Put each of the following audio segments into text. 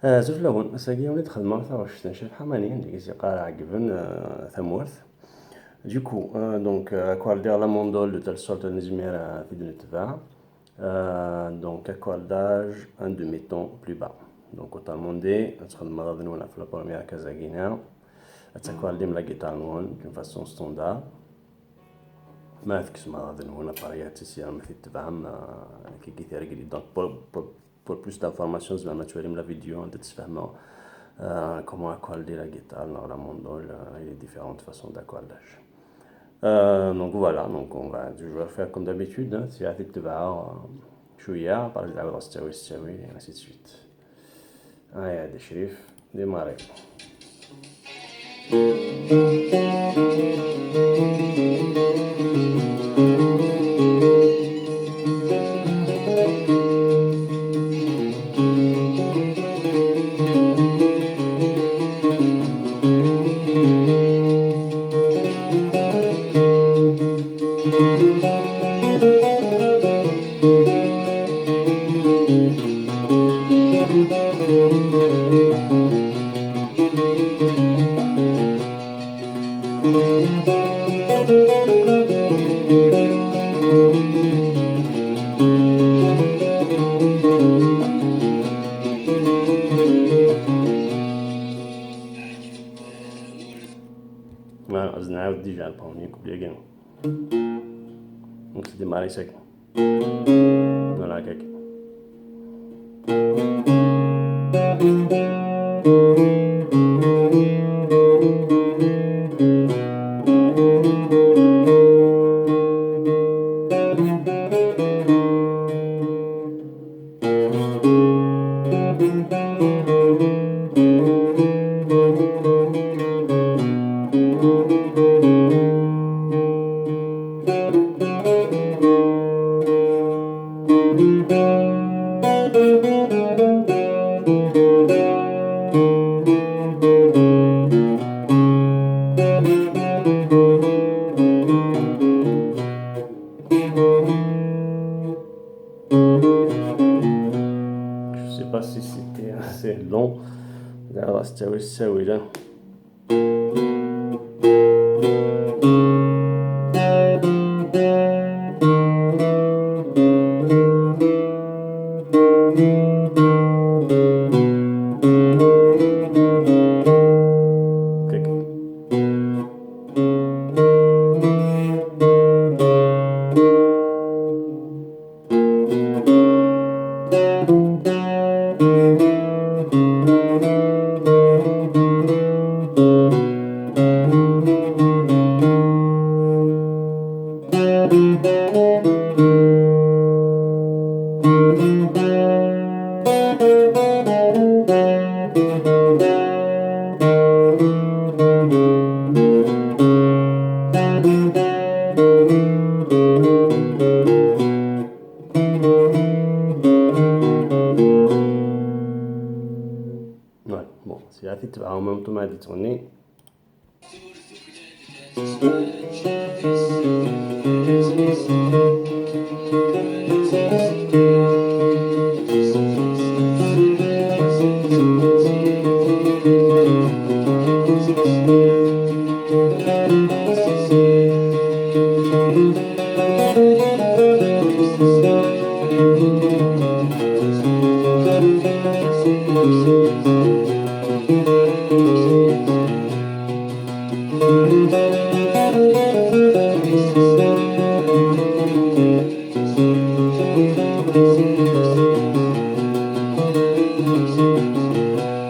زوج لون ساقي وليد خدمة واش تنشف حمانين ديك قارع قبل ثمورث دوكو دونك كواردير لا موندول دو تال سورت نزمير في دون التباع دونك كوارداج ان دومي طون بلو با دونك او تالموندي تخدم غادي نونا في لا بروميير كازاكينا تاكواردي من لا جيتار نون دون فاسون ستوندار ما فيكش ما غادي نونا طريات تسير مثل تبعهم كي كيثير قلي دونك pour plus d'informations زعما توريم لا فيديو انت تفهموا comment accorder la guitare dans la mandole et les différentes façons d'accordage. Donc voilà, donc on va toujours faire comme d'habitude, hein, c'est avec le bar, chouïa, par exemple, rastaoui, et ainsi de suite. Allez, des shérifs, démarrer. Voilà, on a déjà le premier couplet again. Donc c'est démarrer sec. Voilà, kek. Je sais pas si c'était assez long. Là, c'est oui là. Ouais, bon, c'est la fête, en même temps, de tourner.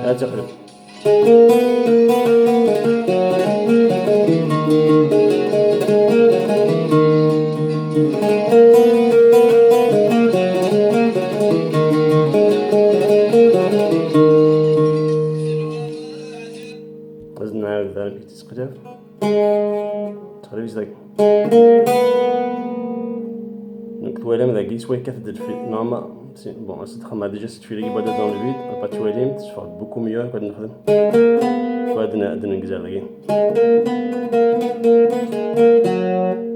لا تقلب. لازم نعاود ذلك تسقطه تقريبا زيك دونك توالم ذاكي سوا كتبدل في نورمال بون تخدم ديجا سيت في لي بدا دون الفيد با توالم تشوف بوكو ميو كنت نخدم وهذا نقزر ذاكي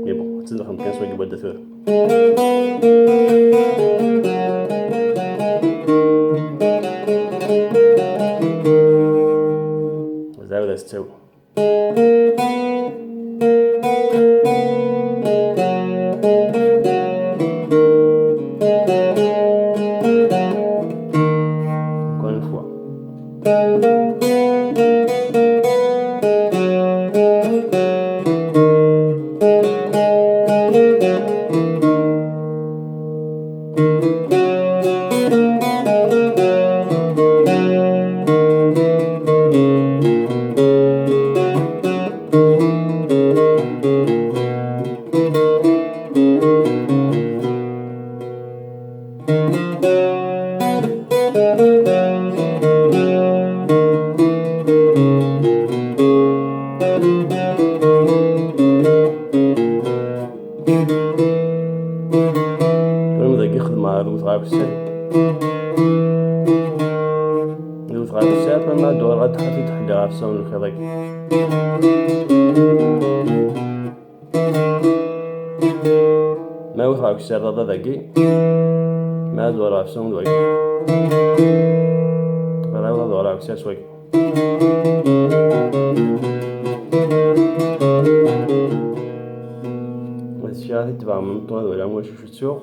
مي بون حتى نخدم كان سوا بدا ثور لا استوي. Encore une fois. دوت غاية بسال دوت غاية بسال فما دور غاد حطيت حدا غاف ساون الخضيق ما دوت غاية بسال رضا ذاكي ما دور غاف ساون دوكي فلا دور غاية بسال سوكي هادشي غادي تبع من طوال ولا موش شفتو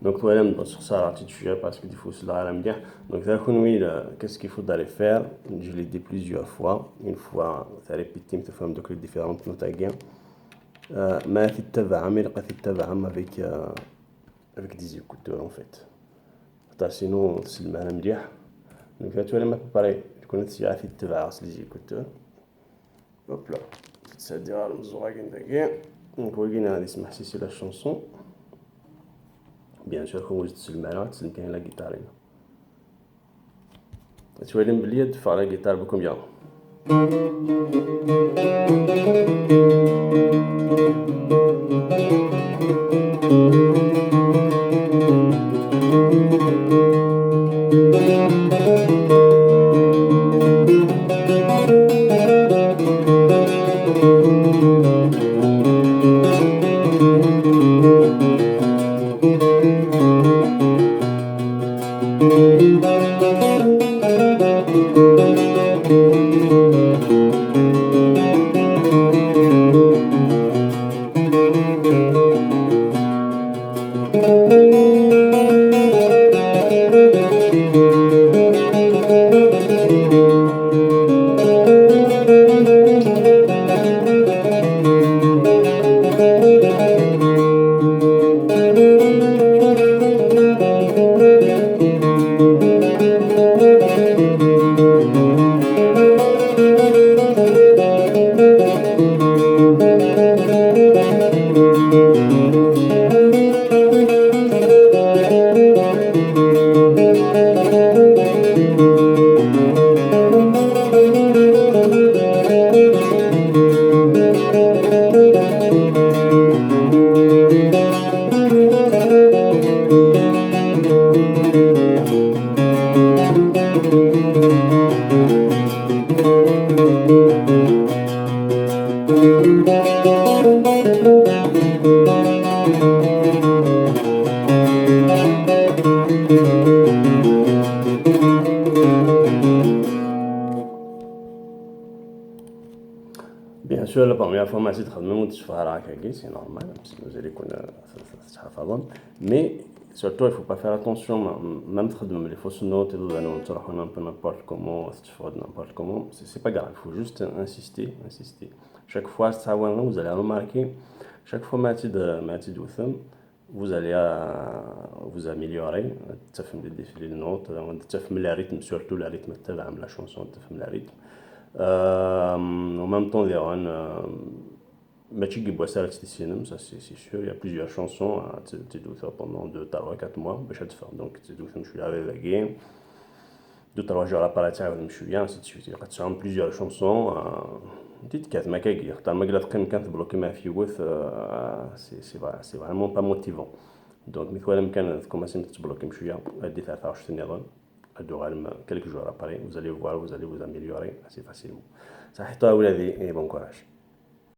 Donc voilà, sur ça, la petite sujet parce que il faut se la bien. Donc ça, qu'est-ce qu'il faudrait faire? Je l'ai dit plusieurs fois. Une fois, ça répété, tu fais donc les différentes notes à gain. ما تتبع عميق تتبع avec des écouteurs en fait. Sinon تسلم على مليح. Donc là tu vas préparer. تكون تسيع تتبع les écouteurs. Hop là. C'est-à-dire المزوغين داكين. Donc وين غادي نسمع سي la chanson. Bien sûr, comme vous dites, c'est la guitare. Tu vas l'embellir de faire la guitare beaucoup bien. Bien sûr, la première fois, je c'est normal, parce que vous allez connaître, mais surtout, il ne faut pas faire attention, même les fausses notes, n'importe comment, c'est pas grave, il faut juste insister. Chaque fois, vous allez remarquer, chaque fois, vous allez vous améliorer, تفهم les notes, تفهم le rythme, surtout le rythme تبع la chanson, تفهم le rythme. En même temps, ماشي يجيبوا سهل تتسينم, ça c'est sûr, il y a plusieurs chansons, تدوثها pendant 2, 3, 4 mois باش تفهم, donc تدوثهم شوية على ذاكي, 2, 3 jours après تعاودهم شوية, ainsi de suite, قد تسمعهم plusieurs chansons, تتكات ما كاكي, اختار ما قلت تقيم كان تبلوكي ما في يوث, c'est vraiment pas motivant. Donc مثل ما كان تكوماسي تبلوكي شوية, هدي 23 نظام, quelques jours après, vous allez voir, vous allez vous améliorer assez facilement. Ça, c'est toi, vous l'avez, et bon courage.